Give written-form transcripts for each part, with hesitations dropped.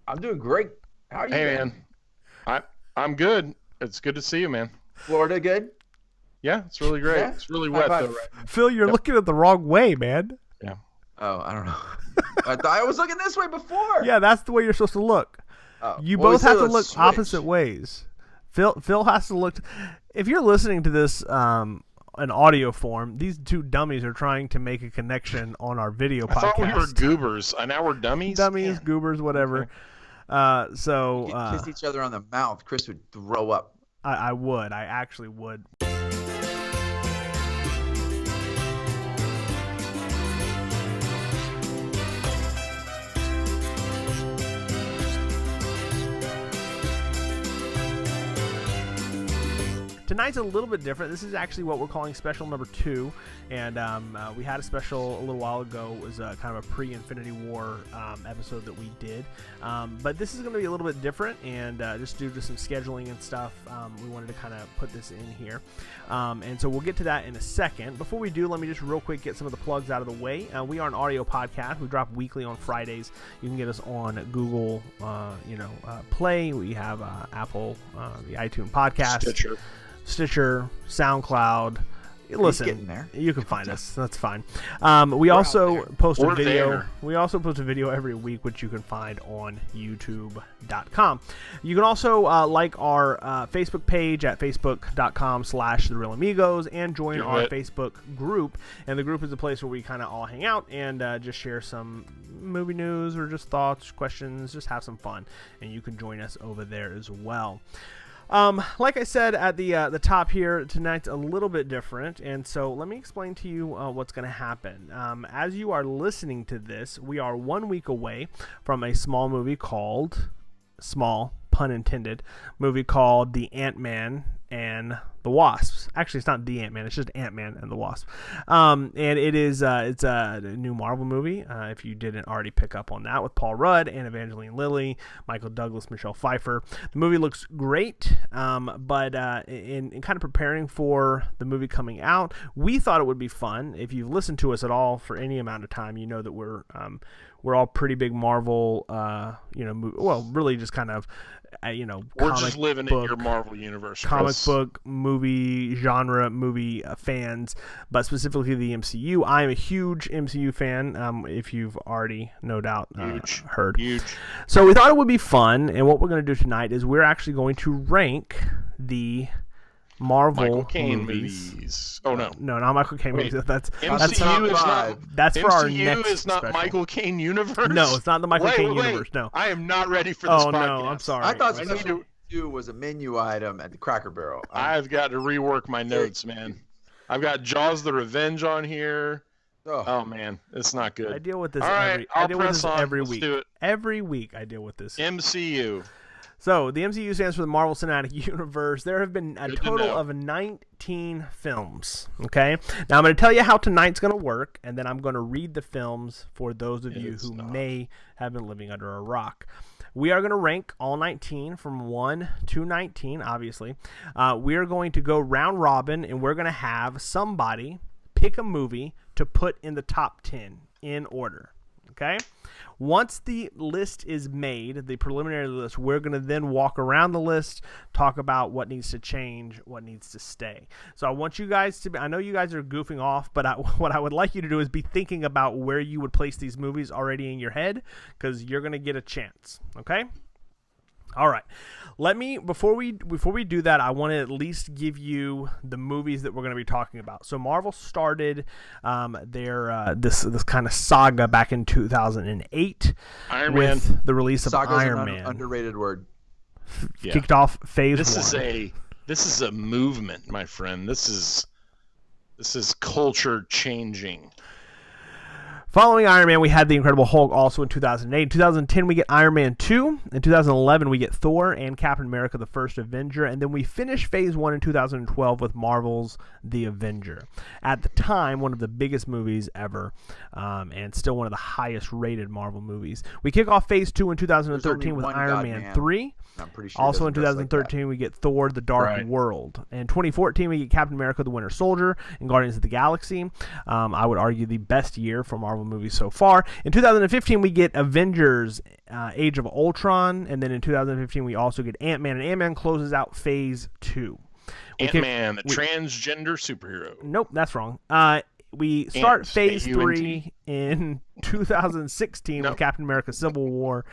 I'm doing great. How are you? Hey, doing? man. I'm good. It's good to see you, man. Florida, good. Yeah, it's really great. Yeah? It's really High wet, five. though, right now. Phil, you're Yep. looking at the wrong way, man. Yeah. Oh, I don't know. I thought I was looking this way before. Yeah, that's the way you're supposed to look. Oh. You Well, we both have said to let's look switch. opposite ways. Phil has to look. If you're listening to this in audio form, these two dummies are trying to make a connection on our video I thought we were podcast. goobers. Now we're dummies? Dummies, Man. goobers, whatever. Okay. So You kiss each other on the mouth. Chris would throw up. I would. I actually would. Tonight's a little bit different. This is actually what we're calling special number 2, and we had a special a little while ago. It was kind of a pre-Infinity War episode that we did, but this is going to be a little bit different, and just due to some scheduling and stuff, we wanted to kind of put this in here, and so we'll get to that in a second. Before we do, let me just real quick get some of the plugs out of the way. We are an audio podcast. We drop weekly on Fridays. You can get us on Google, Play. We have Apple, the iTunes podcast. Stitcher, SoundCloud. Listen, getting there. You can find us. That's fine. We also post a We're video. there. We also post a video every week, which you can find on YouTube.com. You can also like our Facebook page at facebook.com/The Reel Amigos and join our Facebook group. And the group is a place where we kind of all hang out and just share some movie news or just thoughts, questions, just have some fun. And you can join us over there as well. Like I said at the top here, tonight's a little bit different, and so let me explain to you what's going to happen. As you are listening to this, we are 1 week away from a small movie called, small, pun intended, movie called The Ant-Man and the Wasps. Actually, it's not The Ant-Man, it's just Ant-Man and the Wasp. And it is it's a new Marvel movie, if you didn't already pick up on that, with Paul Rudd and Evangeline Lilly, Michael Douglas, Michelle Pfeiffer. The movie looks great, but in kind of preparing for the movie coming out, we thought it would be fun. If you've listened to us at all for any amount of time, you know that we're all pretty big Marvel, really just kind of, We're just living in your Marvel universe. Comic Chris. book, movie, genre, movie fans, but specifically the MCU. I am a huge MCU fan, if you've already, no doubt, heard. Huge. So we thought it would be fun, and what we're going to do tonight is we're actually going to rank the Marvel Michael Caine movies. movies. Oh, no. No, not Michael Caine Wait. movies. That's MCU is not... that's for our MCU next is not special. Michael Caine universe? No, it's not the Michael Caine wait. universe, no. I am not ready for this Oh, podcast. no, I'm sorry. I thought I need special to- 2 was a menu item at the Cracker Barrel. I've got to rework my notes, man. I've got Jaws the Revenge on here. Oh, man. It's not good. I deal with this All right, every Let's week. do it. Every week I deal with this. MCU. So, the MCU stands for the Marvel Cinematic Universe. There have been a Good to total know. of 19 films, okay? Now, I'm going to tell you how tonight's going to work, and then I'm going to read the films for those of you who may have been living under a rock. We are going to rank all 19 from 1 to 19, obviously. We are going to go round robin, and we're going to have somebody pick a movie to put in the top 10 in order, okay? Once the list is made, the preliminary list, we're going to then walk around the list, talk about what needs to change, what needs to stay. So I want you guys to be, I know you guys are goofing off, but what I would like you to do is be thinking about where you would place these movies already in your head, because you're going to get a chance, okay? All right. Before we do that, I want to at least give you the movies that we're going to be talking about. So Marvel started their this kind of saga back in 2008 with the release of Saga's Iron an Man. underrated word. Kicked off phase This 1. This is a movement, my friend. This is culture changing. Following Iron Man, we had The Incredible Hulk also in 2008. In 2010, we get Iron Man 2. In 2011, we get Thor and Captain America, the First Avenger. And then we finish Phase 1 in 2012 with Marvel's The Avenger. At the time, one of the biggest movies ever, and still one of the highest rated Marvel movies. We kick off Phase 2 in 2013 with Iron Man 3. I'm pretty sure. Also in 2013, we get Thor: The Dark World. In 2014, we get Captain America: The Winter Soldier and Guardians of the Galaxy. I would argue the best year for Marvel movies so far. In 2015, we get Avengers: Age of Ultron, and then in 2015, we also get Ant-Man, and Ant-Man closes out Phase 2. Ant-Man, the transgender superhero. Nope, that's wrong. We start Phase 3 in 2016 with Captain America: Civil War.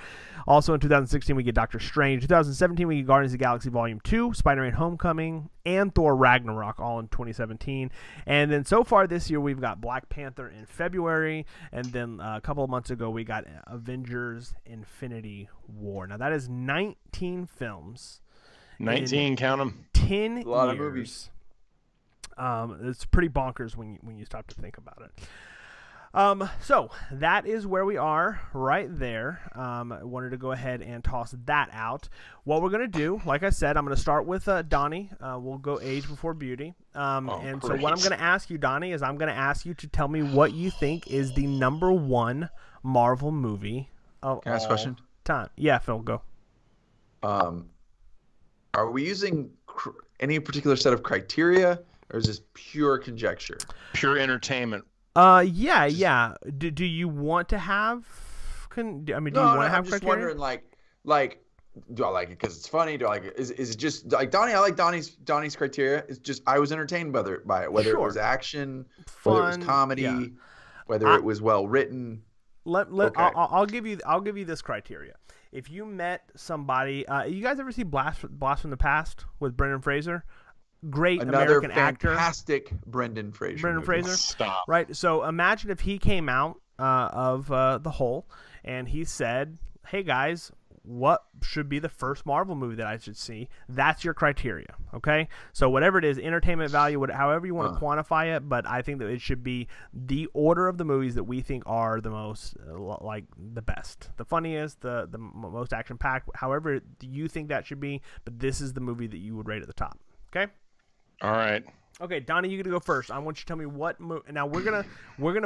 Also in 2016, we get Doctor Strange. 2017, we get Guardians of the Galaxy Volume 2, Spider-Man: Homecoming, and Thor: Ragnarok, all in 2017. And then so far this year, we've got Black Panther in February, and then a couple of months ago, we got Avengers: Infinity War. Now, that is 19 films. 19, count them. 10 a lot years. of movies. It's pretty bonkers when you stop to think about it. So that is where we are right there. I wanted to go ahead and toss that out. What we're going to do, like I said, I'm going to start with Donnie. We'll go age before beauty. So what I'm going to ask you, Donnie, is I'm going to ask you to tell me what you think is the number one Marvel movie of Can I ask a question? Time. Yeah, Phil, go. Are we using any particular set of criteria, or is this pure conjecture? Pure entertainment. Yeah. Do you want to have? Do you want to have criteria? I'm just wondering, like, do I like it because it's funny? Do I like it? Is it just like Donnie? I like Donnie's criteria. It's just I was entertained by it, whether it was action, fun, whether it was comedy, whether it was well written. I'll give you this criteria. If you met somebody, you guys ever see Blast from the Past with Brendan Fraser? Great American actor. Fantastic Brendan Fraser. Stop. Right. So imagine if he came out of the hole and he said, "Hey guys, what should be the first Marvel movie that I should see?" That's your criteria. Okay. So whatever it is, entertainment value, however you want to quantify it, but I think that it should be the order of the movies that we think are the most, like the best, the funniest, the most action packed. However you think that should be, but this is the movie that you would rate at the top. Okay. All right. Okay, Donnie, you get to go first. I want you to tell me what now we're gonna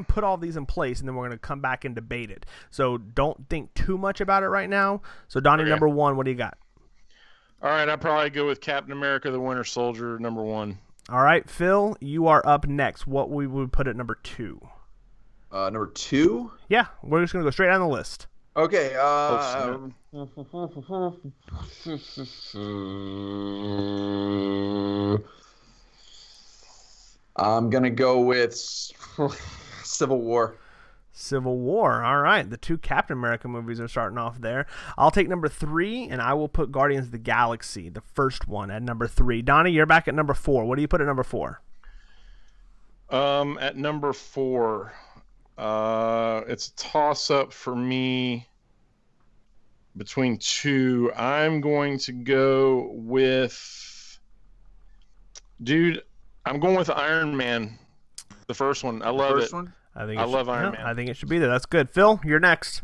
put all these in place, and then we're gonna come back and debate it. So don't think too much about it right now. So Donnie, number one, what do you got? All right, I'd probably go with Captain America: The Winter Soldier, number one. All right, Phil, you are up next. What we would put at number two? Number two? Yeah, we're just gonna go straight down the list. Okay. I'm going to go with Civil War. Civil War. All right. The two Captain America movies are starting off there. I'll take number three, and I will put Guardians of the Galaxy, the first one, at number three. Donnie, you're back at number four. What do you put at number four? At number four, it's a toss-up for me between two. I'm going to go with... Dude... I'm going with Iron Man, the first one. I love it. I love Iron Man. I think it should be there. That's good. Phil, you're next.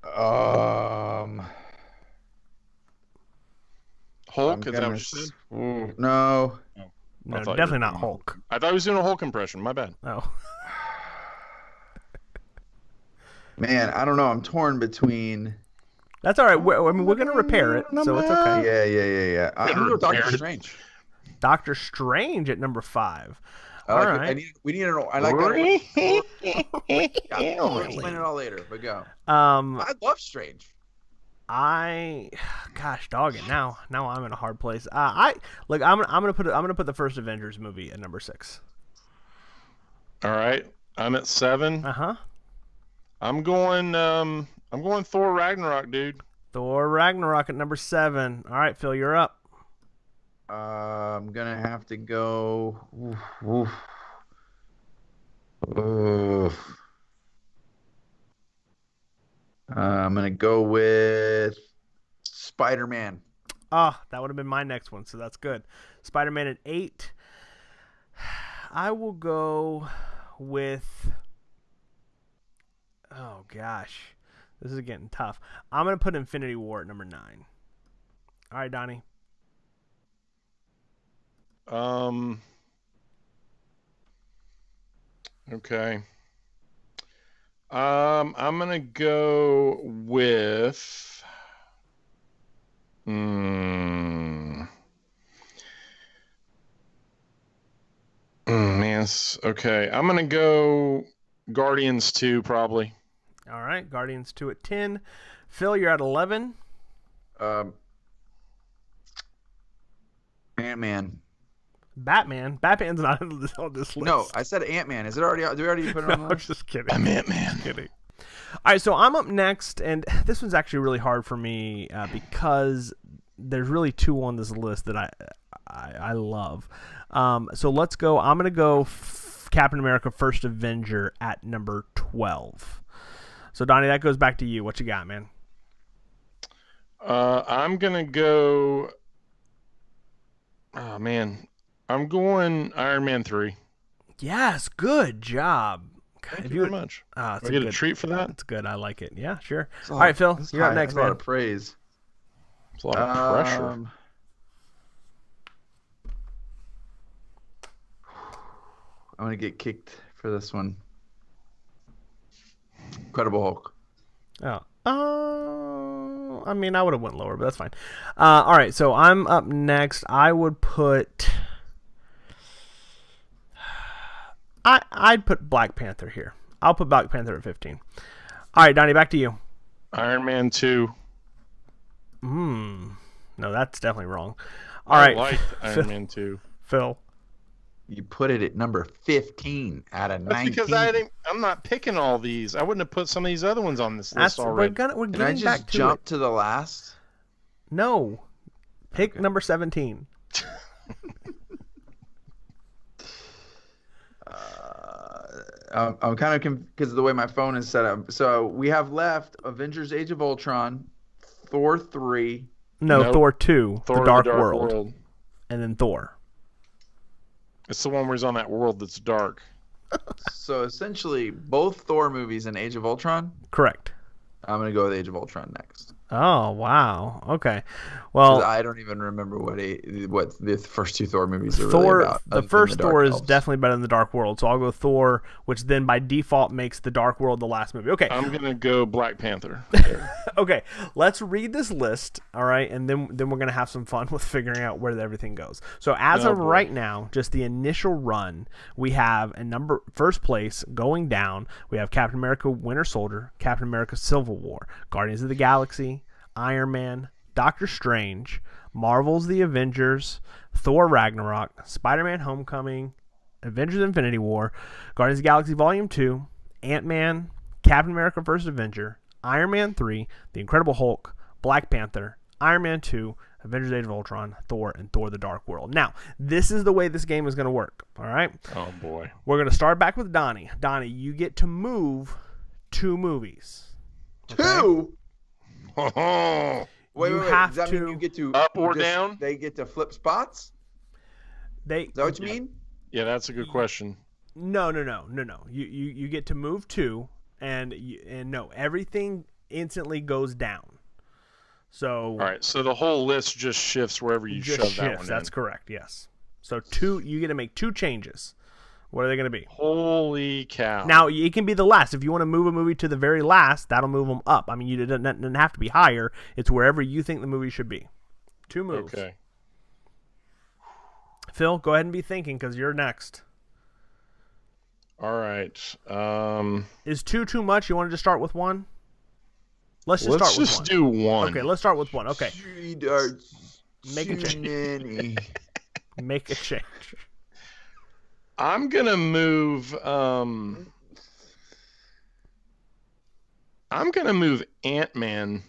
Hulk, is that what you said? No. No, definitely not Hulk. I thought he was doing a Hulk impression. My bad. Oh. Man, I don't know. I'm torn between... That's all right. We're going to repair it, so it's okay. Yeah. I'm going to go Doctor Strange. Doctor Strange at number five. All right. We need to know. I like that. We'll explain it all later, but go. I love Strange. Gosh, dog it. Now I'm in a hard place. I'm gonna put the first Avengers movie at number 6. All right, I'm at 7. I'm going Thor Ragnarok, dude. Thor Ragnarok at number 7. All right, Phil, you're up. I'm gonna have to go. I'm gonna go with Spider-Man. That would have been my next one, so that's good. Spider-Man at 8. I will go with... Oh, gosh. This is getting tough. I'm going to put Infinity War at number 9. All right, Donnie. Okay. I'm going to go with... Man, okay. I'm gonna go Guardians 2 probably. All right, Guardians 2 at 10. Phil, you're at 11. Ant-Man. Batman. Batman's not on this list. No, I said Ant-Man. Is it already? Do we already put it on the I'm list? just kidding. I'm Ant-Man. Just kidding. All right, so I'm up next, and this one's actually really hard for me because there's really two on this list that I love. So let's go. I'm going to go Captain America: First Avenger at number 12. So Donnie, that goes back to you. What you got, man? I'm gonna go. Oh man, I'm going Iron Man 3. Yes, good job. Thank you very much. Do I get a treat for that? That's good. I like it. Yeah, sure. All right, Phil, you're up next, man. A lot of praise. It's a lot of pressure. I'm gonna get kicked for this one. Incredible Hulk. I mean, I would have went lower, but that's fine. All right, so I'm up next. I would put. I'd put Black Panther here. I'll put Black Panther at 15. All right, Donnie, back to you. Iron Man 2. No, that's definitely wrong. All right, I like Iron Man 2. Phil. You put it at number 15 out of 19. That's because I'm not picking all these. I wouldn't have put some of these other ones on this list already. We're Can I getting just back to jump it. to the last? No. Pick number 17. I'm kind of because of the way my phone is set up. So we have left Avengers: Age of Ultron, Thor 3. No, Nope. Thor 2, Thor: The Dark World, and then Thor. It's the one where he's on that world that's dark. So essentially, both Thor movies and Age of Ultron. Correct. I'm gonna go with Age of Ultron next. Oh, wow. Okay. Well, I don't even remember what the first two Thor movies are really about. The first Thor is definitely better than The Dark World, so I'll go Thor, which then by default makes The Dark World the last movie. Okay. I'm gonna go Black Panther. Okay, let's read this list, all right, and then we're going to have some fun with figuring out where everything goes. So as of right now, just the initial run, we have first place going down, we have Captain America Winter Soldier, Captain America Civil War, Guardians of the Galaxy, Iron Man, Doctor Strange, Marvel's The Avengers, Thor Ragnarok, Spider-Man Homecoming, Avengers Infinity War, Guardians of the Galaxy Volume 2, Ant-Man, Captain America First Avenger, Iron Man 3, The Incredible Hulk, Black Panther, Iron Man 2, Avengers Age of Ultron, Thor, and Thor the Dark World. Now, this is the way this game is going to work, all right? Oh, boy. We're going to start back with Donnie. Donnie, you get to move 2 movies. Okay? 2? Oh. Wait, Does that mean you get to up or down? They get to flip spots? Is that what you mean? Yeah, that's a good question. No. You get to move 2, and no, everything instantly goes down. So all right, so the whole list just shifts wherever you shove that one in. That's correct. Yes. So you get to make 2 changes. What are they going to be? Holy cow! Now it can be the last. If you want to move a movie to the very last, that'll move them up. I mean, you doesn't have to be higher. It's wherever you think the movie should be. 2 moves. Okay. Phil, go ahead and be thinking because you're next. All right. Is 2 too much? You want to just start with 1? Let's just do 1. Okay, let's start with 1. Okay. Make a change. Many. Make a change. I'm gonna move. I'm gonna move Ant-Man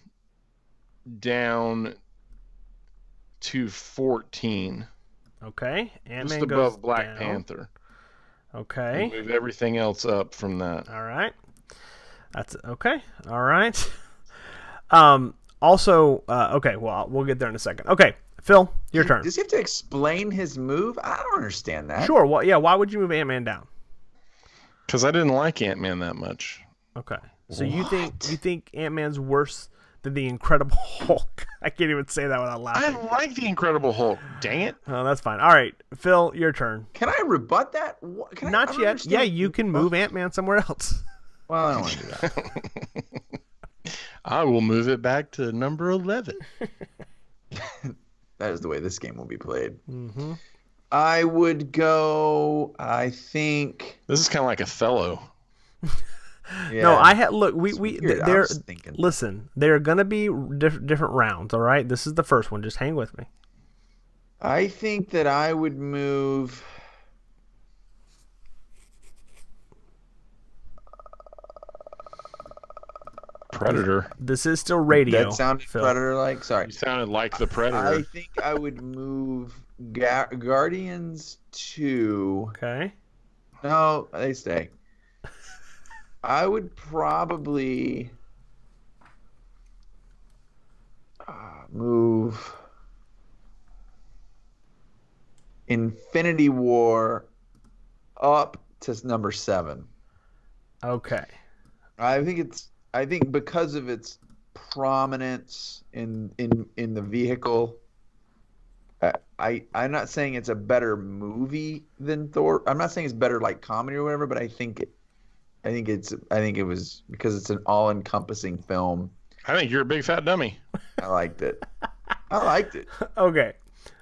down to 14. Okay, Ant-Man just goes above Black down. Panther. Okay. And move everything else up from that. All right. That's okay. All right. Also, okay. Well, we'll get there in a second. Okay, Phil, your turn. Does he have to explain his move? I don't understand that. Sure. Well, yeah. Why would you move Ant-Man down? Because I didn't like Ant-Man that much. Okay. So you think Ant-Man's worse than the Incredible Hulk? I can't even say that without laughing. I like the Incredible Hulk. Dang it! Oh, that's fine. All right, Phil, your turn. Can I rebut that? Not yet. Yeah, you can move Ant-Man somewhere else. Well, I don't want to do that. I will move it back to number 11. That is the way this game will be played. Mm-hmm. I would go. I think. This is kind of like Othello. Yeah. No, I had look. We weird. I they're was thinking. listen. They're gonna be different rounds. All right, this is the first one. Just hang with me. I think that I would move. Predator. This is still radio. That sounded Phil. Predator-like. Sorry. You sounded like the Predator. I think I would move Guardians 2. Okay. No, they stay. I would probably move Infinity War up to number 7. Okay. I think because of its prominence in the vehicle. I'm not saying it's a better movie than Thor. I'm not saying it's better like comedy or whatever, but I think it was because it's an all-encompassing film. I think you're a big fat dummy. I liked it. I liked it. Okay.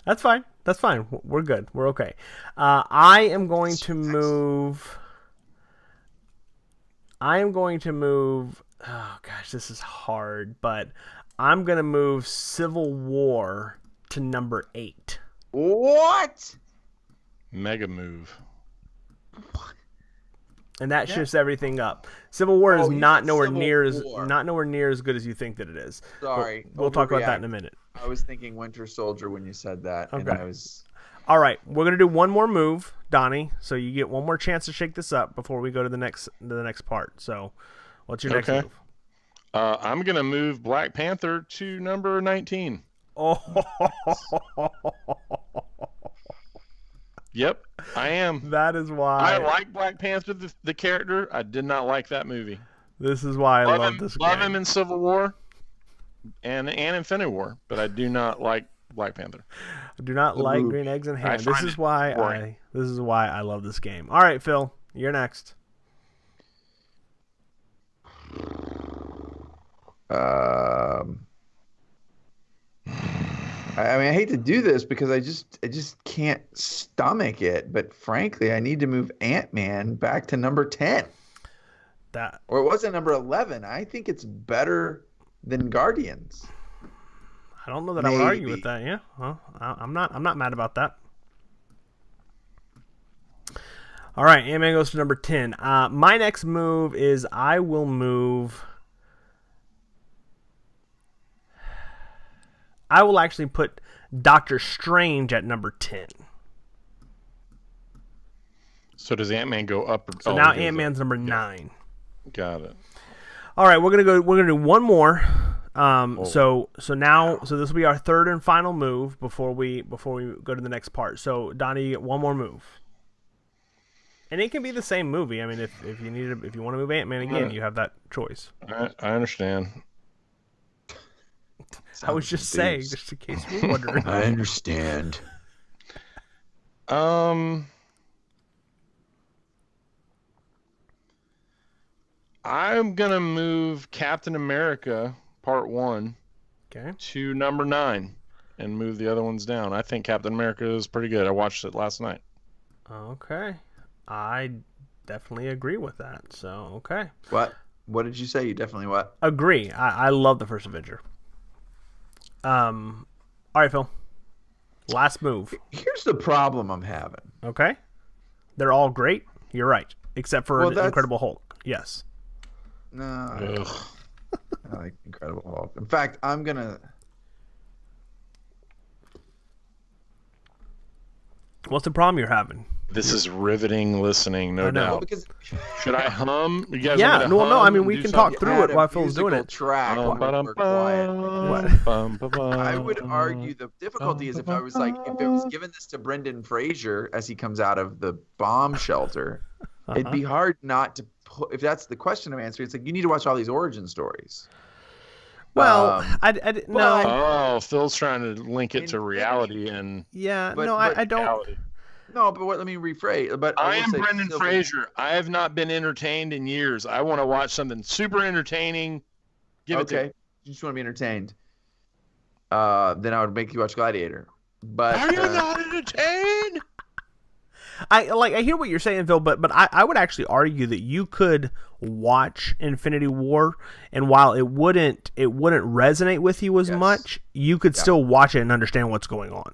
That's fine. That's fine. We're good. We're okay. I am going to move. Oh gosh, this is hard, but I'm gonna move Civil War to number 8. What? Mega move. And that shifts everything up. Civil War is you not said nowhere Civil near War. as good as you think that it is. Sorry. We'll talk about that in a Overreact. minute. I was thinking Winter Soldier when you said that, and Okay. I was. All right, we're gonna do one more move, Donnie. So you get one more chance to shake this up before we go to the next part. So, what's your next Okay. move? I'm going to move Black Panther to number 19. Oh, Yep, I am. that is why. I like Black Panther, the character. I did not like that movie. This is why I love him, this love game. him in Civil War and Infinity War, but I do not like Black Panther. I do not The like move. green eggs in I ham. This find is it why boring. I love this game. All right, Phil, you're next. I mean, I hate to do this because I just can't stomach it. But frankly, I need to move Ant-Man back to number 10. That Or it wasn't number 11. I think it's better than Guardians. I don't know that I would argue Maybe. with that. Yeah, well, I'm not mad about that. All right, Ant-Man goes to number 10. My next move is I will actually put Doctor Strange at number 10. So does Ant-Man go up? So now Ant-Man's number 9. Got it. All right, we're gonna do one more. So this will be our third and final move before we go to the next part. So Donnie, you get one more move, and it can be the same movie. I mean, if you want to move Ant-Man again, you have that choice. I understand. I was just saying, just in case you were wondering. I understand. I'm gonna move Captain America Part 1 Okay. to number 9 and move the other ones down. I think Captain America is pretty good. I watched it last night. Okay. I definitely agree with that. So okay. What? What did you say? You definitely what? Agree. I love the first Avenger. All right, Phil. Last move. Here's the problem I'm having. Okay. They're all great. You're right, except for Well, Incredible Hulk. Yes. No, Ugh. I like Incredible Hulk. In fact, I'm gonna. What's the problem you're having? This is riveting listening, no I know. doubt. Well, because Should I hum? You guys Yeah, want me to no, hum I mean, and we do can something? talk through it while Phil's doing it. Track Bum, when we're quiet. I would argue the difficulty is if it was given this to Brendan Fraser as he comes out of the bomb shelter, it'd be hard not to put. If that's the question I'm answering, it's like you need to watch all these origin stories. Well, I no. but- Oh, Phil's trying to link it to reality and Yeah, but- no, but I don't. reality. No, but let me rephrase. But I will am say Brendan Civil- Fraser. I have not been entertained in years. I want to watch something super entertaining. Give it to Okay, me. you just want to be entertained. then I would make you watch Gladiator. But are you not entertained? I hear what you're saying, Phil, but I would actually argue that you could watch Infinity War, and while it wouldn't resonate with you as much, you could still watch it and understand what's going on.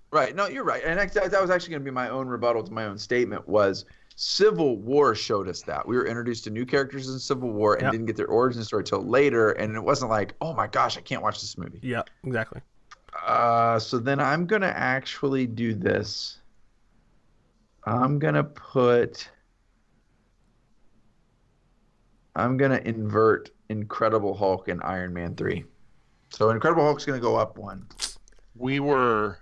Right. No, you're right. And that was actually going to be my own rebuttal to my own statement was Civil War showed us that. We were introduced to new characters in Civil War and didn't get their origin story till later, and it wasn't like, oh my gosh, I can't watch this movie. Yeah, exactly. So then I'm going to actually do this. I'm going to invert Incredible Hulk and Iron Man 3. So Incredible Hulk's going to go up one. We were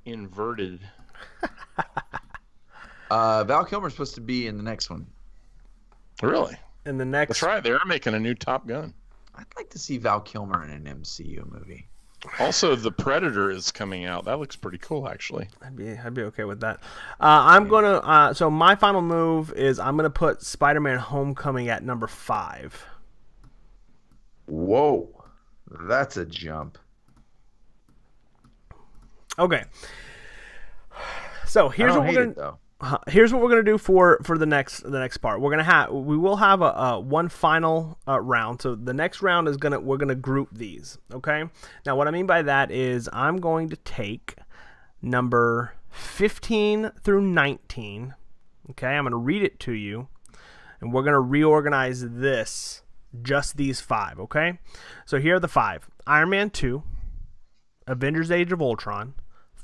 inverted. Val Kilmer's supposed to be in the next one. Really? In the next... That's right. They're making a new Top Gun. I'd like to see Val Kilmer in an MCU movie. Also, The Predator is coming out. That looks pretty cool, actually. I'd be okay with that. I'm gonna. So my final move is I'm gonna put Spider-Man: Homecoming at number 5. Whoa, that's a jump. Okay. So here's what we're gonna do for the next part. We will have a one final round. So the next round is we're gonna group these. Okay. Now what I mean by that is I'm going to take number 15 through 19. Okay, I'm gonna read it to you, and we're gonna reorganize just these 5. Okay. So here are the 5: Iron Man 2, Avengers: Age of Ultron,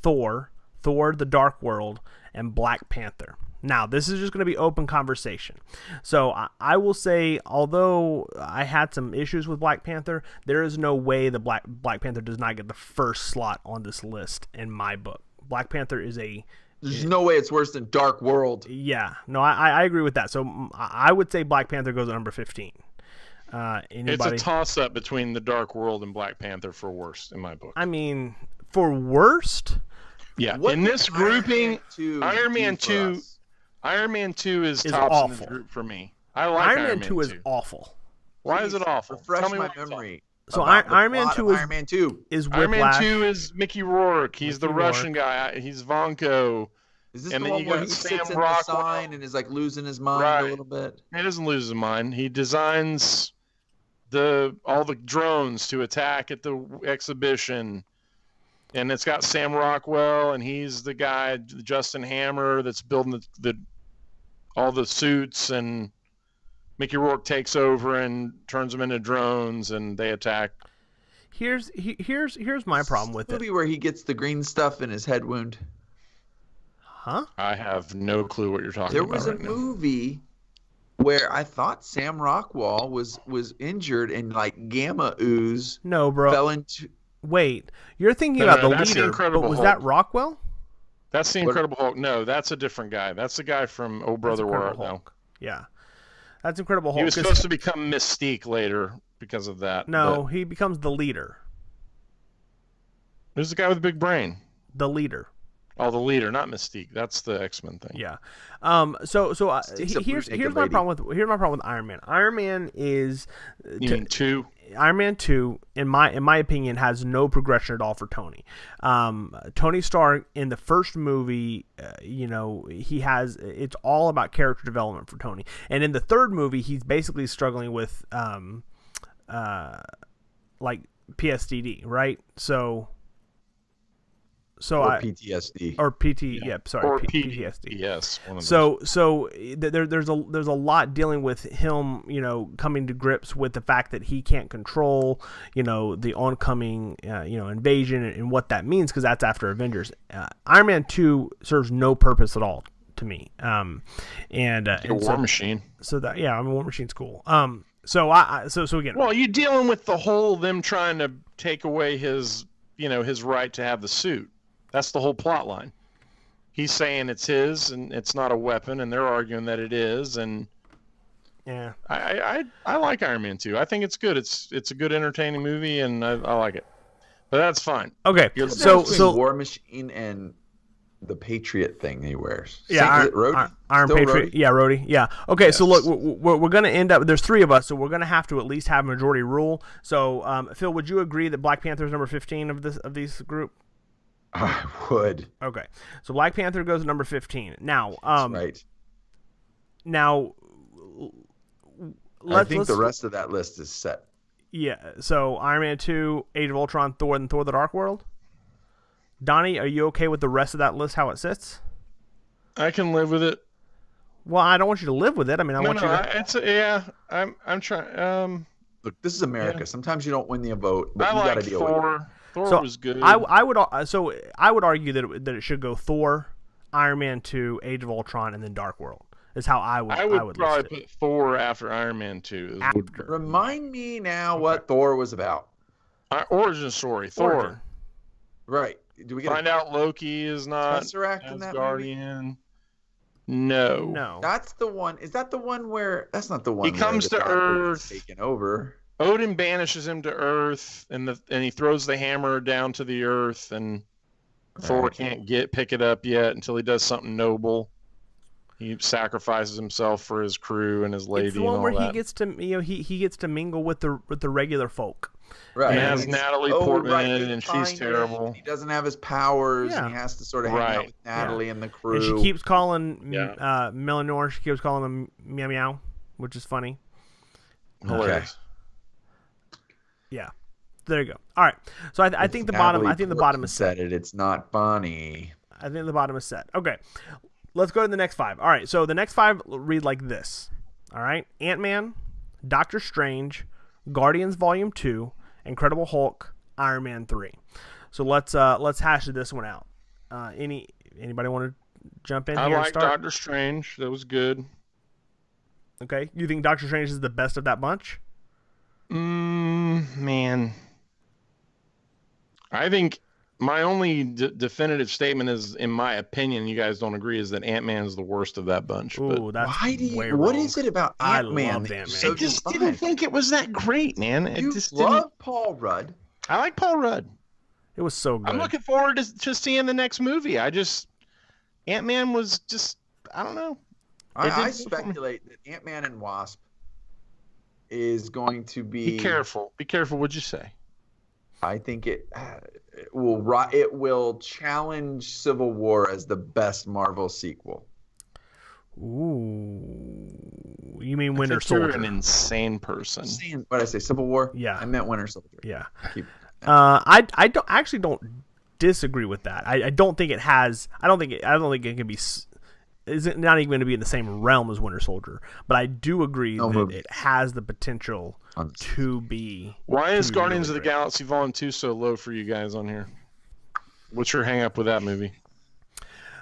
Thor, The Dark World, and Black Panther. Now, this is just going to be open conversation. So I will say, although I had some issues with Black Panther, there is no way the Black Panther does not get the first slot on this list in my book. Black Panther is There's no way it's worse than Dark World. Yeah. No, I agree with that. So I would say Black Panther goes at number 15. It's a toss-up between The Dark World and Black Panther for worst in my book. I mean, for worst... Yeah, in this grouping, Iron Man 2 is tops awful. in this group for me. I like Iron Man 2 is awful. Why is it awful? Refresh my memory. So Iron Man 2 is Iron Whiplash. Man 2 is Mickey Rourke. He's the Russian guy. He's Vanko. Is this the one where he sits in the sign and is like losing his mind a little bit? He doesn't lose his mind. He designs all the drones to attack at the exhibition. And it's got Sam Rockwell, and he's the guy, Justin Hammer, that's building all the suits, and Mickey Rourke takes over and turns them into drones, and they attack. Here's my problem with it. Movie where he gets the green stuff in his head wound. Huh? I have no clue what you're talking about. There was a movie where I thought Sam Rockwell was injured and like gamma ooze. No, bro. Fell into. Wait, you're thinking about the leader, but was that Rockwell? That's the Incredible Hulk. No, that's a different guy. That's the guy from Oh Brother Where Art Thou. Yeah, that's Incredible Hulk. He was supposed to become Mystique later because of that. No, he becomes the leader. Who's the guy with the big brain? The leader. Oh, the leader, not Mystique. That's the X-Men thing. Yeah. So here's my problem with Iron Man. Iron Man is. You mean 2? Iron Man 2, in my opinion, has no progression at all for Tony. Tony Stark in the first movie, it's all about character development for Tony, and in the third movie, he's basically struggling with like PTSD, right? So PTSD or PT, yeah. Sorry, or PTSD. Yes. There's a lot dealing with him, coming to grips with the fact that he can't control, the oncoming, invasion and what that means, because that's after Avengers. Iron Man 2 serves no purpose at all to me. War Machine. So that War Machine's cool. So again. Well, you're dealing with the whole them trying to take away his right to have the suit. That's the whole plot line. He's saying it's his and it's not a weapon, and they're arguing that it is. And yeah, I like Iron Man 2. I think it's good. It's a good entertaining movie, and I like it. But that's fine. Okay, so War Machine and the Patriot thing he wears. Yeah, Iron Patriot. Rhodey? Yeah, Rhodey. Yeah. Okay, Yes. so look, we're going to end up. There's 3 of us, so we're going to have to at least have majority rule. So, Phil, would you agree that Black Panther is number 15 of these group? I would. Okay, so Black Panther goes to number 15. Now, That's right. Now, I think the rest of that list is set. Yeah. So Iron Man 2, Age of Ultron, Thor, and Thor: The Dark World. Donnie, are you okay with the rest of that list, how it sits? I can live with it. Well, I don't want you to live with it. I mean, I want you to... I'm trying. Look, this is America. Yeah. Sometimes you don't win the vote, but I you got to like deal with it. Thor. Thor So was good. I would argue that it should go Thor, Iron Man 2, Age of Ultron, and then Dark World. Is how I would probably list it. put Thor after Iron Man 2. After. Remind me now what Thor was about. Origin story. Origin. Thor. Right. Do we get Find out Loki is not Tesseract in that movie? Asgardian. No. No. That's the one. Is that the one where? That's not the one. He where comes the to Doctor is Earth. taken over. Odin banishes him to Earth, and he throws the hammer down to the Earth, and Thor can't pick it up yet until he does something noble. He sacrifices himself for his crew and his lady. It's the one and all where that. he gets to he gets to mingle with the regular folk. Right. And it has Natalie Portman in it, and she's Find terrible. him, He doesn't have his powers, Yeah. and he has to sort of hang out with Natalie and the crew. And she keeps calling Melanor. She keeps calling him Meow Meow, which is funny. Hilarious. Yeah. There you go. All right. So I think the bottom. I think the bottom is set. It's not funny. I think the bottom is set. Okay. Let's go to the next 5. All right. So the next 5 read like this. All right. Ant-Man, Doctor Strange, Guardians Volume 2, Incredible Hulk, Iron Man 3. So let's hash this one out. Anybody want to jump in here and I like start? Doctor Strange. That was good. Okay. You think Doctor Strange is the best of that bunch? Man. I think my only definitive statement is, in my opinion, you guys don't agree, is that Ant-Man is the worst of that bunch. Ooh, that's why do you? way What wrong. is it about I Ant-Man? love that Ant-Man. you I just didn't think it was that great, man. You just love Paul Rudd. I like Paul Rudd. It was so good. I'm looking forward to seeing the next movie. Ant-Man was just, I don't know. I speculate that Ant-Man and Wasp is going to be. Be careful. Be careful. What'd you say? I think it will challenge Civil War as the best Marvel sequel. Ooh, you mean I Winter think you're Soldier? an insane person. What did I say? Civil War? Yeah. I meant Winter Soldier. Yeah. Keep- I don't disagree with that. I don't think it has. I don't think it can be. Is it not even going to be in the same realm as Winter Soldier? But I do agree that it has the potential to be. Why is be Guardians really of the great. Galaxy Volume 2 so low for you guys on here? What's your hang up with that movie?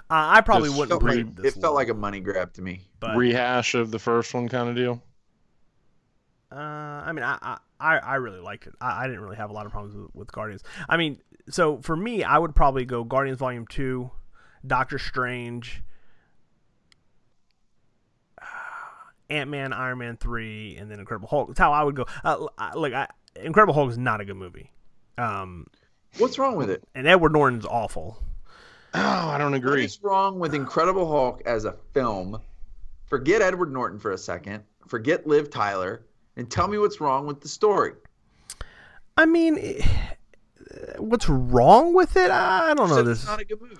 I probably It wouldn't felt like, read this. it felt like a money grab to me. But Rehash of the first one kind of deal? I mean, I really liked it. I didn't really have a lot of problems with Guardians. I mean, so for me, I would probably go Guardians Volume 2, Doctor Strange, Ant-Man, Iron Man 3, and then Incredible Hulk. That's how I would go. Incredible Hulk is not a good movie. What's wrong with it? And Edward Norton's awful. Oh, I don't What agree. is wrong with Incredible Hulk as a film? Forget Edward Norton for a second. Forget Liv Tyler. And tell me what's wrong with the story. I mean, what's wrong with it? I don't know. It's not a good movie.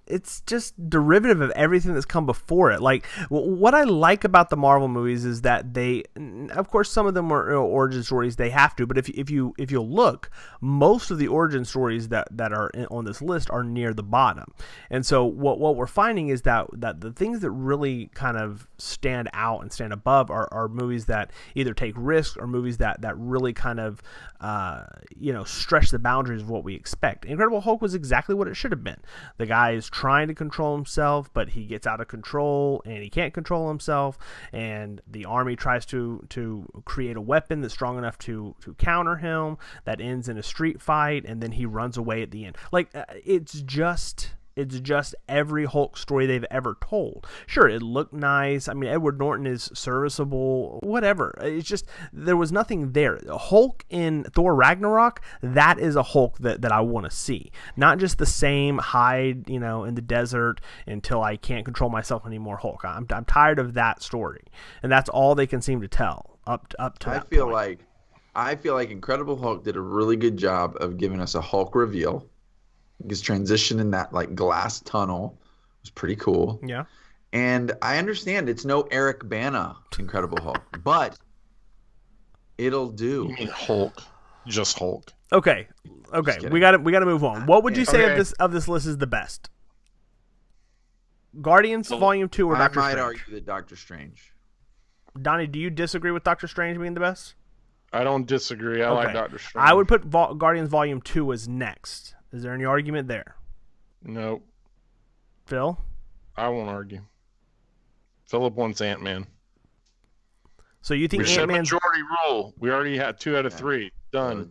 It's just derivative of everything that's come before it. Like, what I like about the Marvel movies is that they, of course, some of them are origin stories. They have to, but if you look, most of the origin stories that are on this list are near the bottom. And so what we're finding is that the things that really kind of stand out and stand above are movies that either take risks or movies that really kind of stretch the boundaries of what we expect. Incredible Hulk was exactly what it should have been. The guy is trying to control himself, but he gets out of control and he can't control himself, and the army tries to create a weapon that's strong enough to counter him, that ends in a street fight, and then he runs away at the end. Like, it's just It's just every Hulk story they've ever told. Sure, it looked nice. I mean, Edward Norton is serviceable, whatever. It's just, there was nothing there. Hulk in Thor Ragnarok, that is a Hulk that I want to see. Not just the same hide, in the desert until I can't control myself anymore Hulk. I'm tired of that story. And that's all they can seem to tell up to that point. I feel like Incredible Hulk did a really good job of giving us a Hulk reveal. His transition in that glass tunnel was pretty cool. Yeah. And I understand it's no Eric Bana Incredible Hulk, but it'll do. You mean Hulk? Just Hulk. Okay. We got to move on. What would you say of this list is the best? Guardians Volume 2 or Doctor Strange? I might argue that Doctor Strange. Donnie, do you disagree with Doctor Strange being the best? I don't disagree. I like Doctor Strange. I would put Guardians Volume 2 as next. Is there any argument there? Nope. Phil? I won't argue. Philip wants Ant-Man. So you think Ant-Man's... majority rule. We already had 2 out of 3. Done.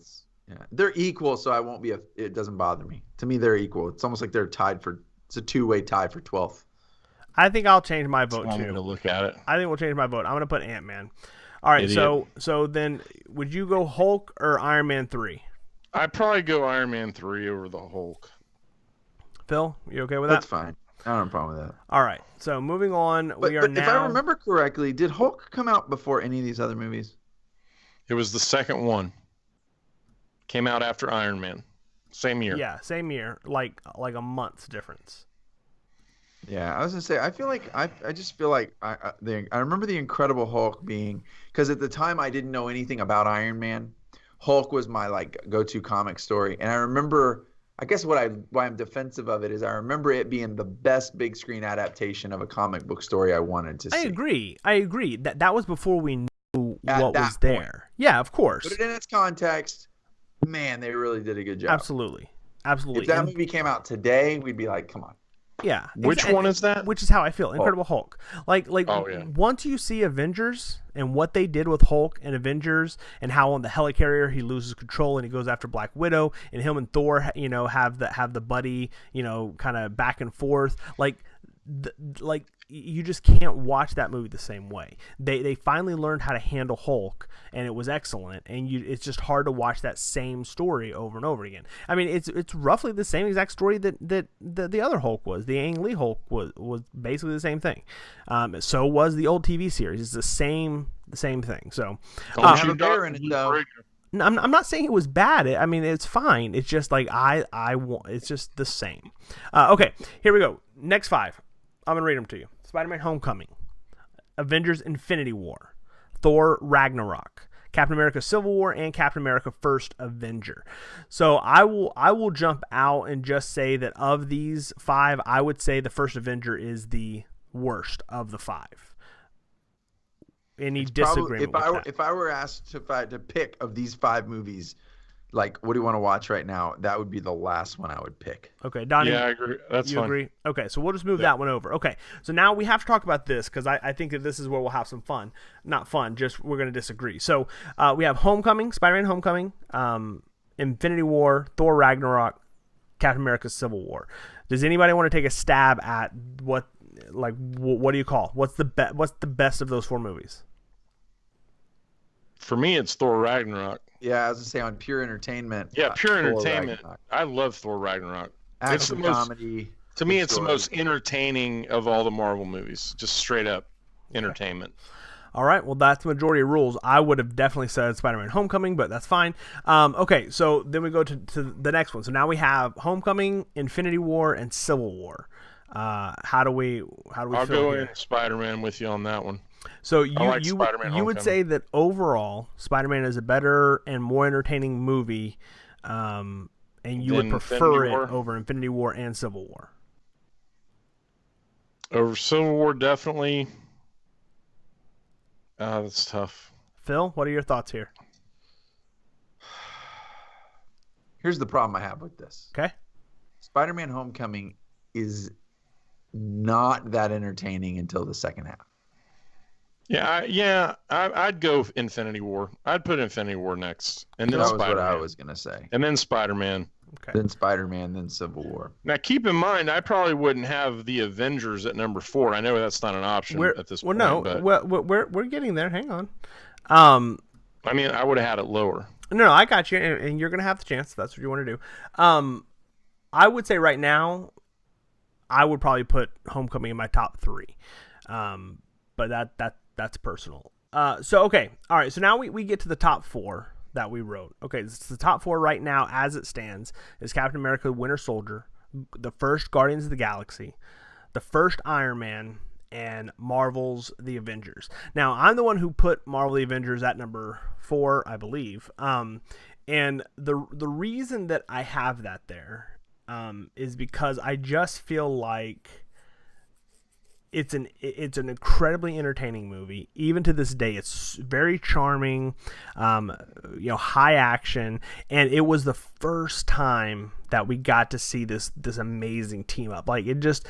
They're equal, so I won't be it doesn't bother me. To me, they're equal. It's almost like they're tied for... It's a two-way tie for 12th. I think I'll change my vote, too. I'm going to look at it. I think we'll change my vote. I'm going to put Ant-Man. All right, so then would you go Hulk or Iron Man 3? I'd probably go Iron Man 3 over the Hulk. Phil, you okay with that? That's fine. I don't have a problem with that. All right, so moving on, but if I remember correctly, did Hulk come out before any of these other movies? It was the second one. Came out after Iron Man. Same year. Yeah, same year. Like a month's difference. Yeah, I was gonna say. I feel like I just feel like I remember the Incredible Hulk being, because at the time I didn't know anything about Iron Man. Hulk was my go-to comic story, and I remember. I guess why I'm defensive of it is I remember it being the best big screen adaptation of a comic book story I wanted to see. I agree. That was before we knew what was there. Point. Yeah, of course. Put it in its context. Man, they really did a good job. Absolutely. If that movie came out today, we'd be like, come on. Yeah. Which one is that? Which is how I feel. Incredible Hulk. Once you see Avengers and what they did with Hulk and Avengers and how on the helicarrier he loses control and he goes after Black Widow and him and Thor, have the buddy, kind of back and forth. You just can't watch that movie the same way. They finally learned how to handle Hulk, and it was excellent. And it's just hard to watch that same story over and over again. I mean, it's roughly the same exact story that the other Hulk was. The Ang Lee Hulk was basically the same thing. So was the old TV series. It's the same thing. So have a bear in it though. I'm not saying it was bad. I mean, it's fine. It's just like I want. It's just the same. Okay, here we go. Next 5. I'm going to read them to you. Spider-Man Homecoming, Avengers Infinity War, Thor Ragnarok, Captain America Civil War, and Captain America First Avenger. So I will jump out and just say that of these 5, I would say the First Avenger is the worst of the 5. Any disagreement with that? If I were asked to pick of these 5 movies, what do you want to watch right now? That would be the last one I would pick. Okay, Donnie. Yeah, I agree. That's fine. You agree? Okay, so we'll just move that one over. Okay, so now we have to talk about this because I think that this is where we'll have some fun. Not fun, just we're going to disagree. So we have Homecoming, Spider-Man Homecoming, Infinity War, Thor Ragnarok, Captain America Civil War. Does anybody want to take a stab at what do you call? What's the best of those 4 movies? For me, it's Thor Ragnarok. Yeah, I was going to say on pure entertainment. Yeah, pure entertainment. I love Thor Ragnarok. Action comedy. To me, it's the most entertaining of all the Marvel movies. Just straight up entertainment. All right, well, that's the majority of rules. I would have definitely said Spider-Man Homecoming, but that's fine. Okay, so then we go to the next one. So now we have Homecoming, Infinity War, and Civil War. How do we I'll go in Spider-Man with you on that one. So you would say that overall Spider-Man is a better and more entertaining movie, and you would prefer it over Infinity War and Civil War. Over Civil War, definitely. That's tough. Phil, what are your thoughts here? Here's the problem I have with this. Okay. Spider-Man Homecoming is not that entertaining until the second half. I'd go Infinity War. I'd put Infinity War next, and then that Spider-Man. was what I was gonna say. And then Spider-Man. Okay. Then Spider-Man, then Civil War. Now, keep in mind, I probably wouldn't have the Avengers at number 4. I know that's not an option at this point. No, but we're getting there. Hang on. I mean, I would have had it lower. No, I got you, and you're gonna have the chance if that's what you want to do. I would say right now, I would probably put Homecoming in my top 3, but that's personal. So okay, all right. So now we get to the top 4 that we wrote. Okay, it's the top 4 right now as it stands is Captain America: Winter Soldier, the first Guardians of the Galaxy, the first Iron Man, and Marvel's The Avengers. Now, I'm the one who put Marvel The Avengers at number 4, I believe. And the reason that I have that there is because I just feel like it's an incredibly entertaining movie. Even to this day, it's very charming, high action, and it was the first time that we got to see this amazing team up. Like, it just,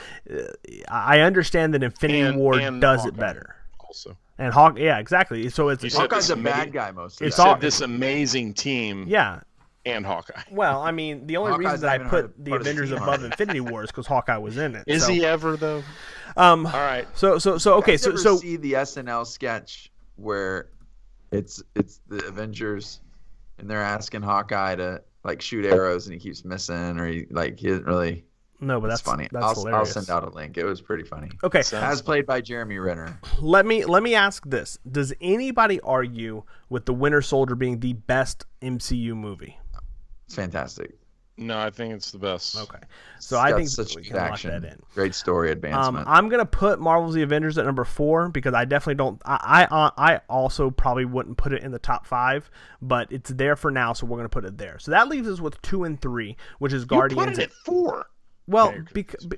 I understand that Infinity War does Hawkeye it better. Also, and yeah, exactly. So it's Hawkeye's a bad guy most of the time. This amazing team. Yeah. And Hawkeye. Well, I mean, the only reason that I put the Avengers above Infinity War is because Hawkeye was in it. Is he ever though? All right. So okay. So see the SNL sketch where it's the Avengers and they're asking Hawkeye to like shoot arrows and he keeps missing, or he doesn't really. No, but that's funny. That's hilarious. I'll send out a link. It was pretty funny. Okay. As played by Jeremy Renner. Let me ask this: does anybody argue with the Winter Soldier being the best MCU movie? It's fantastic. No, I think it's the best. Okay, so I think such we good can lock action, that in. Great story advancement. I'm gonna put Marvel's The Avengers at number 4 because I definitely don't. I also probably wouldn't put it in the top 5, but it's there for now, so we're gonna put it there. So that leaves us with 2 and 3, which is Guardians. You put it at 4. Well,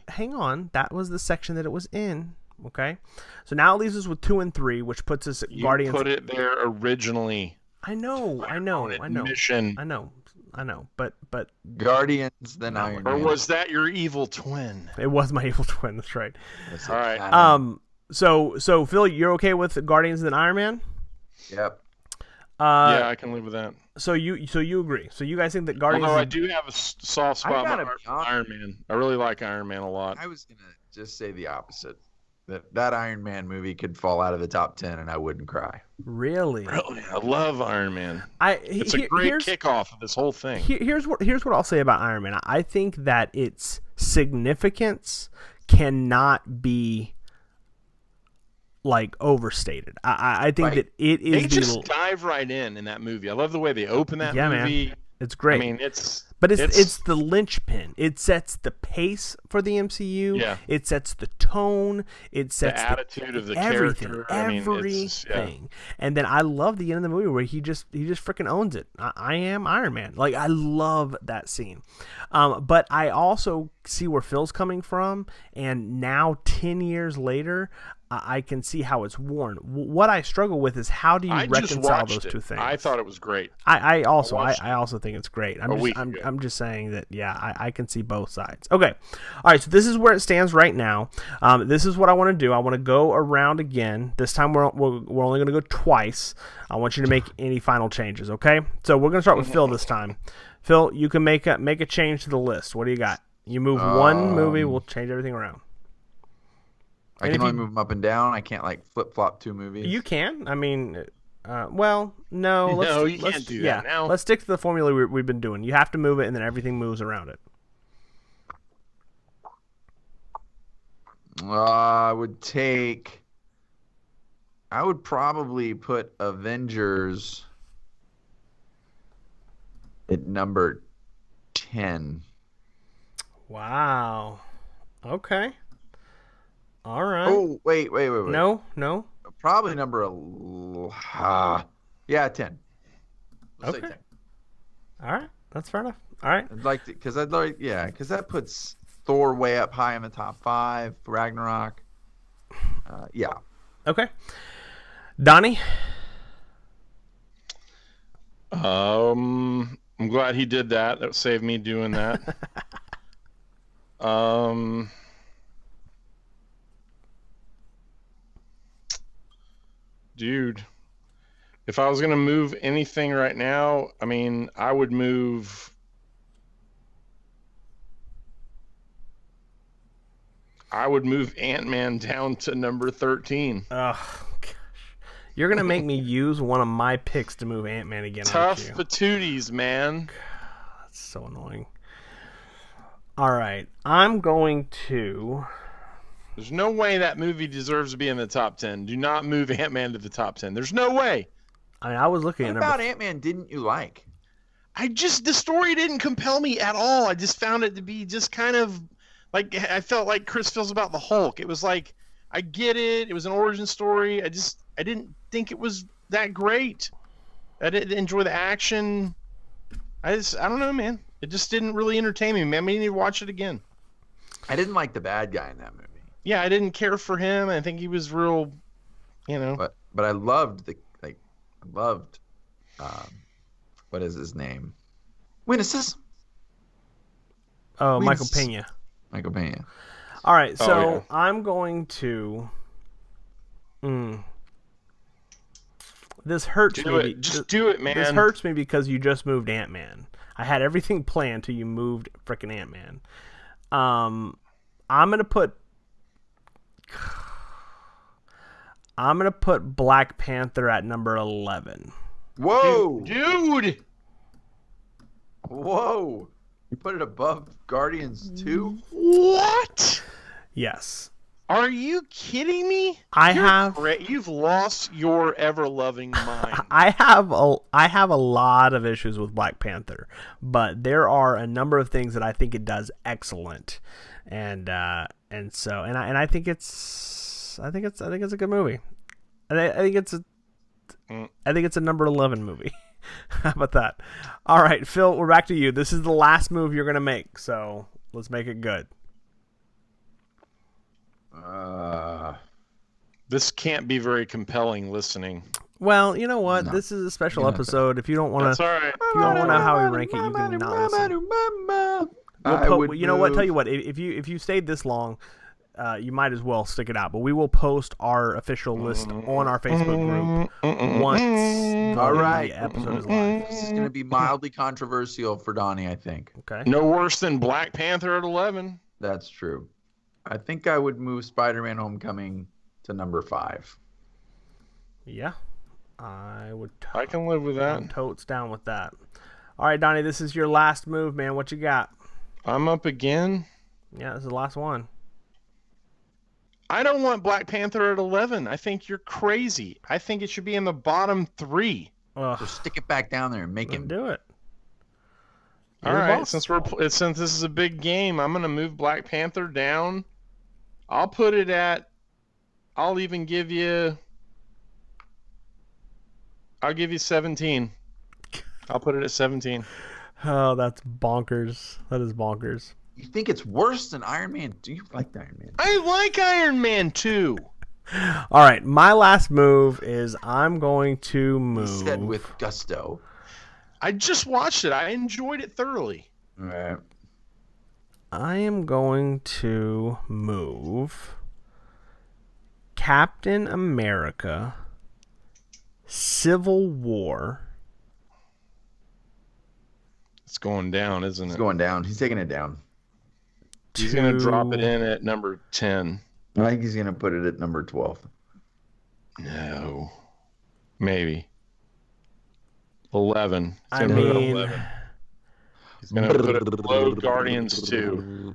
hang on, that was the section that it was in. Okay, so now it leaves us with 2 and 3, which puts us at Guardians. You put it there originally. I know. Mission. I know, but Guardians, then Iron Man. Or was that your evil twin? It was my evil twin. That's right. All right. So Phil, you're okay with Guardians and Iron Man? Yep. Yeah, I can live with that. So you agree? So you guys think that Guardians? Although I do have a soft spot for Iron Man. I really like Iron Man a lot. I was gonna just say the opposite. That Iron Man movie could fall out of the top 10 and I wouldn't cry. Really? I love Iron Man. It's a great kickoff of this whole thing. Here's what I'll say about Iron Man. I think that its significance cannot be like overstated. I think that it is. They just dive right in that movie. I love the way they open that movie. Man. It's great. I mean, it's the linchpin. It sets the pace for the MCU. Yeah. It sets the tone. It sets the attitude of the everything, character. Everything. And then I love the end of the movie where he just freaking owns it. I am Iron Man. Like, I love that scene. But I also see where Phil's coming from, and now 10 years later, I can see how it's worn. What I struggle with is how do you reconcile those two things? I thought it was great. I also think it's great. I'm just saying that, yeah, I can see both sides. Okay. All right, so this is where it stands right now. This is what I want to do. I want to go around again. This time we're only going to go twice. I want you to make any final changes, okay? So we're going to start with Phil this time. Phil, you can make a change to the list. What do you got? You move one movie, we'll change everything around. I can only move them up and down. I can't flip-flop 2 movies. You can. I mean, no. You can't do that now. Let's stick to the formula we've been doing. You have to move it, and then everything moves around it. I would probably put Avengers at number 10. Wow. Okay. All right. Oh, wait. No. Probably number 10. Let's say 10. All right. That's fair enough. All right. Because that puts Thor way up high in the top 5. Ragnarok. Yeah. Okay. Donnie? I'm glad he did that. That saved me doing that. Dude, if I was going to move anything right now, I mean, I would move I would move Ant-Man down to number 13. Oh, gosh. You're going to make me use one of my picks to move Ant-Man again, Tough aren't you? patooties, man. That's so annoying. All right. I'm going to... There's no way that movie deserves to be in the top 10. Do not move Ant-Man to the top 10. There's no way. I mean, I was looking What at about Ant-Man didn't you like? The story didn't compel me at all. I just found it to be just kind of like, I felt like Chris feels about the Hulk. It was like, I get it. It was an origin story. I didn't think it was that great. I didn't enjoy the action. I don't know, man. It just didn't really entertain me, man. I need to watch it again. I didn't like the bad guy in that movie. Yeah, I didn't care for him. I think he was real, But I loved what is his name? Witnesses. Oh, Wins. Michael Pena. Michael Pena. All right, so Oh, yeah. I'm going to... This hurts do me. it. Just do it, man. This hurts me because you just moved Ant-Man. I had everything planned till you moved frickin' Ant-Man. I'm gonna put Black Panther at number 11. Whoa, Dude! whoa! You put it above Guardians 2? What? Yes. Are you kidding me? You've lost your ever-loving mind. I have a lot of issues with Black Panther, but there are a number of things that I think it does excellent, and I think it's a good movie. I think it's a number 11 movie. How about that? All right, Phil, we're back to you. This is the last move you're gonna make, so let's make it good. This can't be very compelling listening. Well, you know what? No. This is a special episode. If you don't want That's to, all right. if you don't want to know how we rank it, you can not listen. You know what? Tell you what. If you stayed this long, you might as well stick it out. But we will post our official list on our Facebook group once the episode is live. This is going to be mildly controversial for Donnie, I think. Okay. No worse than Black Panther at 11. That's true. I think I would move Spider-Man: Homecoming to number 5. Yeah, I would. I can live with that. I'm totes down with that. All right, Donnie, this is your last move, man. What you got? I'm up again. Yeah, this is the last one. I don't want Black Panther at 11. I think you're crazy. I think it should be in the bottom 3. Ugh, So stick it back down there and make then him. do it. All You're the right, boss. since this is a big game, I'm gonna move Black Panther down. I'll put it at. I'll give you 17. I'll put it at 17. Oh, that's bonkers. That is bonkers. You think it's worse than Iron Man? Do you like Iron Man? I like Iron Man 2. All right, my last move is I'm going to move. He said with gusto. I just watched it. I enjoyed it thoroughly. All right. I am going to move Captain America Civil War. It's going down, isn't It's it? going down. He's taking it down. He's going to drop it in at number 10. I think he's going to put it at number 12. No. Maybe. 11. He's I gonna put it at mean, 11. He's going to put it below Guardians 2.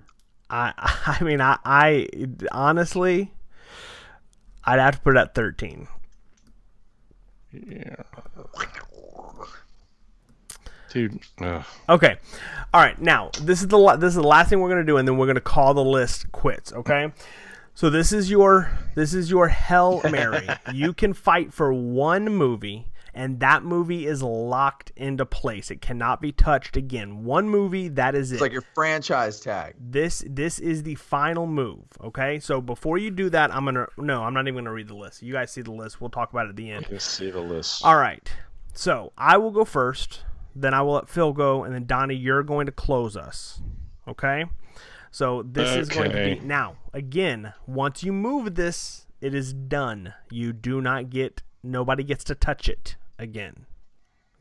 I mean, I honestly, I'd have to put it at 13. Yeah. Dude. Ugh. Okay. All right. Now, this is the last thing we're going to do, and then we're going to call the list quits, okay? So this is your Hail Mary. You can fight for one movie, and that movie is locked into place. It cannot be touched again. One movie, that is it. It's like your franchise tag. This is the final move, okay? So before you do that, I'm not even going to read the list. You guys see the list. We'll talk about it at the end. Let's see the list. All right. So I will go first. Then I will let Phil go, and then Donnie, you're going to close us. Okay? So this is going to be now. Again, once you move this, it is done. Nobody gets to touch it again.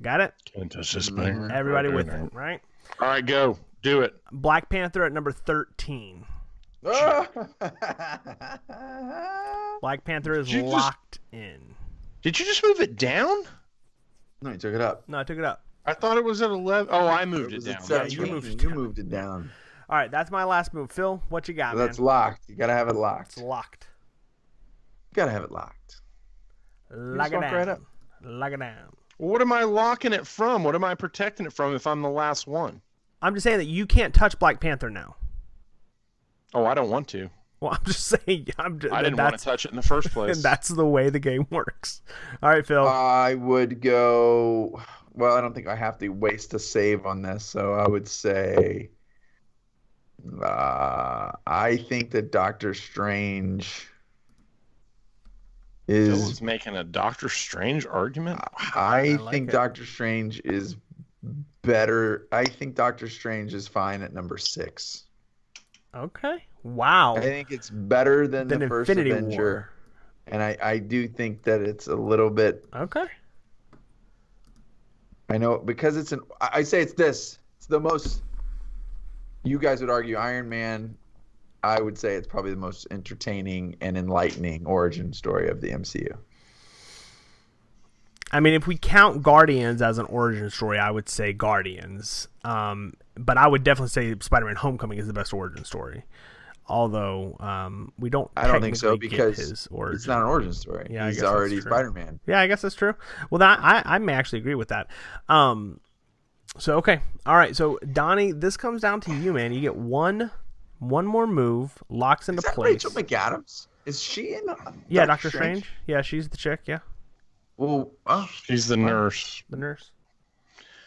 Got it? Can't touch this thing. Everybody with it, right? All right, go. Do it. Black Panther at number 13. Black Panther is locked in. Did you just move it down? No, you took it up. No, I took it up. I thought it was at 11. Oh, I moved it down. Yeah, you moved it down. All right, that's my last move. Phil, what you got, man? That's locked. You gotta have it locked. It's locked. You gotta have it locked. Lock it down. Right up. Lock it down. Well, what am I locking it from? What am I protecting it from if I'm the last one? I'm just saying that you can't touch Black Panther now. Oh, I don't want to. Well, I'm just saying. I didn't want to touch it in the first place. And that's the way the game works. All right, Phil. I would go. Well, I don't think I have to waste a save on this, so I would say. I think that Doctor Strange Phil's making a Doctor Strange argument. I think Doctor Strange is better. I think Doctor Strange is fine at number 6. Okay. Wow. I think it's better than the first Infinity Avenger. War. And I do think that it's a little bit. Okay. I know because it's an. I say it's this. It's the most. You guys would argue Iron Man. I would say it's probably the most entertaining and enlightening origin story of the MCU. I mean, if we count Guardians as an origin story, I would say Guardians. But I would definitely say Spider-Man: Homecoming is the best origin story. Although we don't. I don't think so because his origin. It's not an origin story. Yeah, he's already Spider-Man. Yeah, I guess that's true. Well, I may actually agree with that. So okay, all right. So Donnie, this comes down to you, man. You get one more move, locks into place. Rachel McAdams? Is she in? Yeah, Doctor Strange. Yeah, she's the chick. Yeah. Well, she's the nurse. The nurse.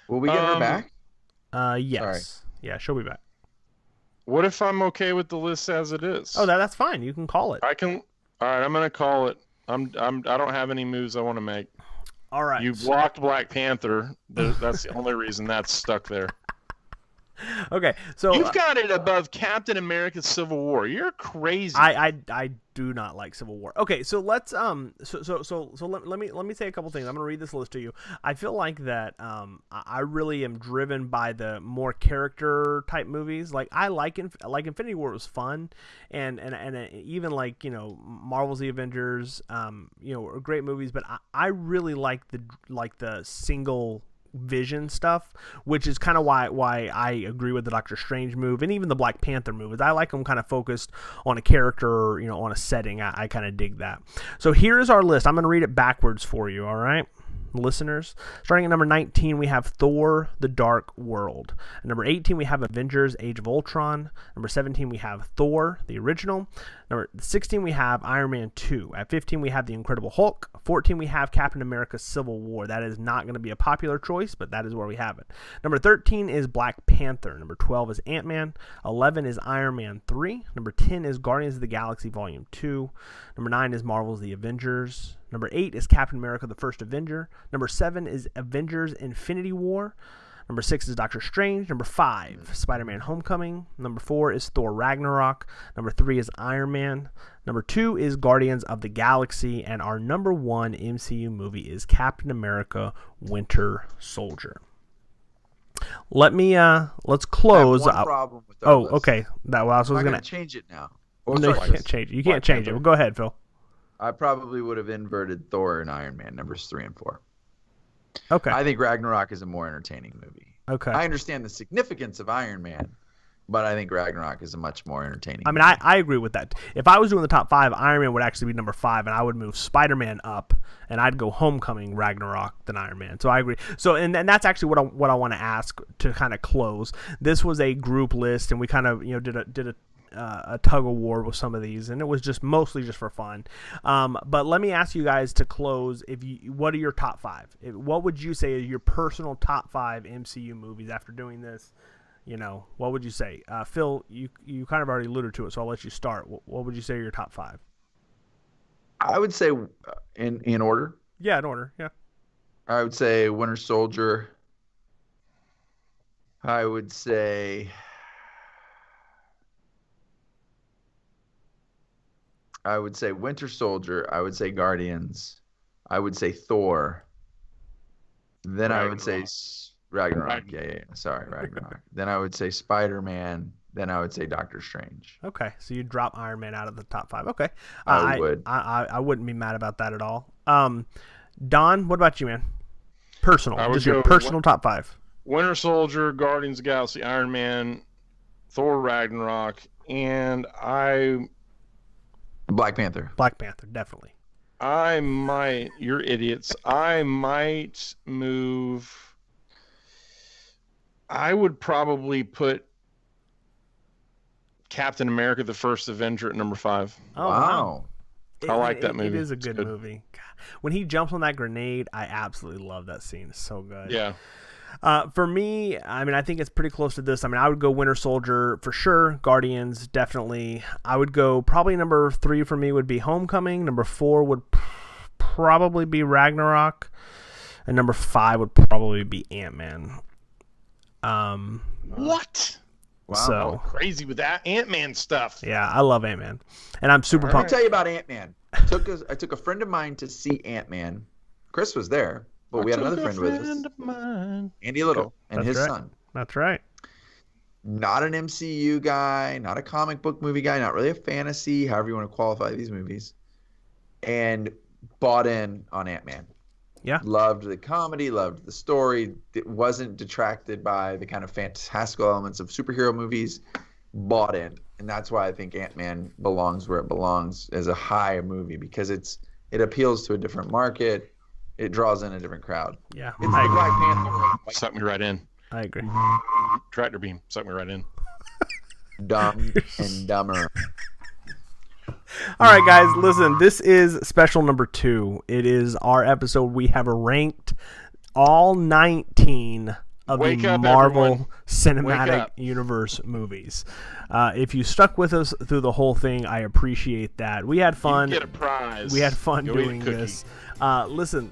Will we get her back? Yes. Sorry. Yeah, she'll be back. What if I'm okay with the list as it is? Oh, that's fine. You can call it. I can. All right, I'm gonna call it. I don't have any moves I want to make. All right. You blocked Black Panther. That's the only reason that's stuck there. Okay, so you've got it above Captain America: Civil War. You're crazy. I do not like Civil War. Okay, so let's let me say a couple things. I'm gonna read this list to you. I feel like that I really am driven by the more character type movies. Like I like Infinity War was fun, and even like Marvel's The Avengers, are great movies. But I really like the single Vision stuff, which is kind of why I agree with the Doctor Strange move and even the Black Panther move. Is I like them kind of focused on a character, on a setting. I kind of dig that. So here's our list. I'm going to read it backwards for you. All right, listeners. Starting at number 19, we have Thor: The Dark World. At number 18, we have Avengers: Age of Ultron. Number 17, we have Thor: The Original. Number 16, we have Iron Man 2. At 15, we have The Incredible Hulk. 14, we have Captain America: Civil War. That is not going to be a popular choice, but that is where we have it. Number 13 is Black Panther. Number 12 is Ant-Man. 11 is Iron Man 3. Number 10 is Guardians of the Galaxy Volume 2. Number 9 is Marvel's The Avengers. Number 8 is Captain America: The First Avenger. Number 7 is Avengers: Infinity War. Number 6 is Doctor Strange. Number 5, Spider-Man: Homecoming. Number 4 is Thor: Ragnarok. Number 3 is Iron Man. Number 2 is Guardians of the Galaxy. And our number 1 MCU movie is Captain America: Winter Soldier. Let's close. I have one problem with that list. Okay. I was going to change it now. No, you can't change it. You can't change it. Well, go ahead, Phil. I probably would have inverted Thor and Iron Man numbers 3 and 4. Okay. I think Ragnarok is a more entertaining movie. Okay. I understand the significance of Iron Man, but I think Ragnarok is a much more entertaining movie. I agree with that. If I was doing the top 5, Iron Man would actually be number 5, and I would move Spider-Man up, and I'd go Homecoming, Ragnarok, then Iron Man. So I agree. So and that's actually what I want to ask to kind of close. This was a group list, and we kind of did a tug of war with some of these, and it was just mostly just for fun. But let me ask you guys to close. What are your top 5? What would you say are your personal top 5 MCU movies after doing this? What would you say? Phil, you kind of already alluded to it, so I'll let you start. What would you say are your top 5? I would say in order. Yeah, in order. Yeah. I would say Winter Soldier. I would say Winter Soldier. I would say Guardians. I would say Thor. Then Ragnarok. I would say Ragnarok. Yeah. Sorry, Ragnarok. Then I would say Spider-Man. then I would say Doctor Strange. Okay, so you drop Iron Man out of the top 5. Okay, I would. I wouldn't be mad about that at all. Don, what about you, man? Personal, just your personal top 5. Winter Soldier, Guardians of the Galaxy, Iron Man, Thor Ragnarok, and Black Panther. Black Panther, definitely. You're idiots. I might move. I would probably put Captain America: The First Avenger at number 5. Oh, wow. I like that movie. It is a good movie. God. When he jumps on that grenade, I absolutely love that scene. It's so good. Yeah. For me, I mean, I think it's pretty close to this. I mean, I would go Winter Soldier for sure. Guardians, definitely. I would go probably number 3 for me would be Homecoming. Number 4 would probably be Ragnarok. And number 5 would probably be Ant-Man. What? Wow. So crazy with that Ant-Man stuff. Yeah, I love Ant-Man. And I'm super pumped. I'll tell you about Ant-Man. I took a friend of mine to see Ant-Man. Chris was there. But we had another friend with us, Andy Little, and his son. That's right. Not an MCU guy, not a comic book movie guy, not really a fantasy, however you want to qualify these movies, and bought in on Ant-Man. Yeah. Loved the comedy, loved the story. It wasn't detracted by the kind of fantastical elements of superhero movies. Bought in. And that's why I think Ant-Man belongs where it belongs as a high movie, because it appeals to a different market. It draws in a different crowd. Yeah, it's like Black Panther. Suck me right in. I agree. Tractor beam, suck me right in. Dumb and dumber. All right, guys, listen. This is special number 2. It is our episode. We have ranked all 19 of the Marvel Cinematic Universe movies. If you stuck with us through the whole thing, I appreciate that. We had fun. You get a prize. We had fun doing this. Listen,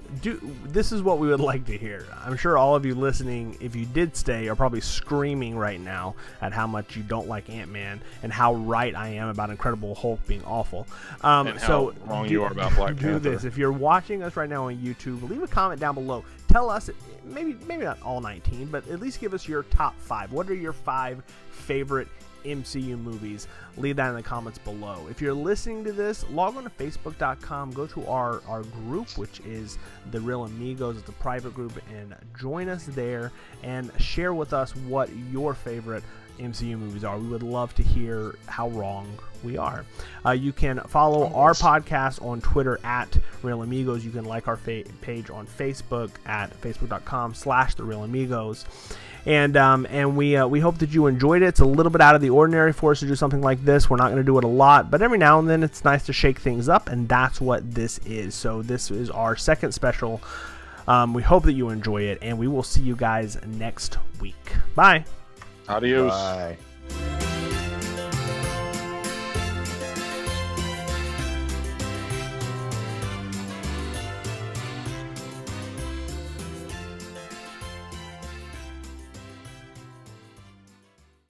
this is what we would like to hear. I'm sure all of you listening, if you did stay, are probably screaming right now at how much you don't like Ant-Man and how right I am about Incredible Hulk being awful. And how wrong you are about Black Panther. Do this. If you're watching us right now on YouTube, leave a comment down below. Tell us, maybe not all 19, but at least give us your top 5. What are your 5 favorite MCU movies? Leave that in the comments below. If you're listening to this, log on to facebook.com, go to our group, which is the Reel Amigos. It's a private group, and join us there and share with us what your favorite MCU movies are. We would love to hear how wrong we are. You can follow our podcast on Twitter at Reel Amigos. You can like our page on Facebook at facebook.com/The Reel Amigos. And we hope that you enjoyed it. It's a little bit out of the ordinary for us to do something like this. We're not going to do it a lot, but every now and then it's nice to shake things up, and that's what this is. So this is our second special. We hope that you enjoy it, and we will see you guys next week. Bye. Adios. Bye.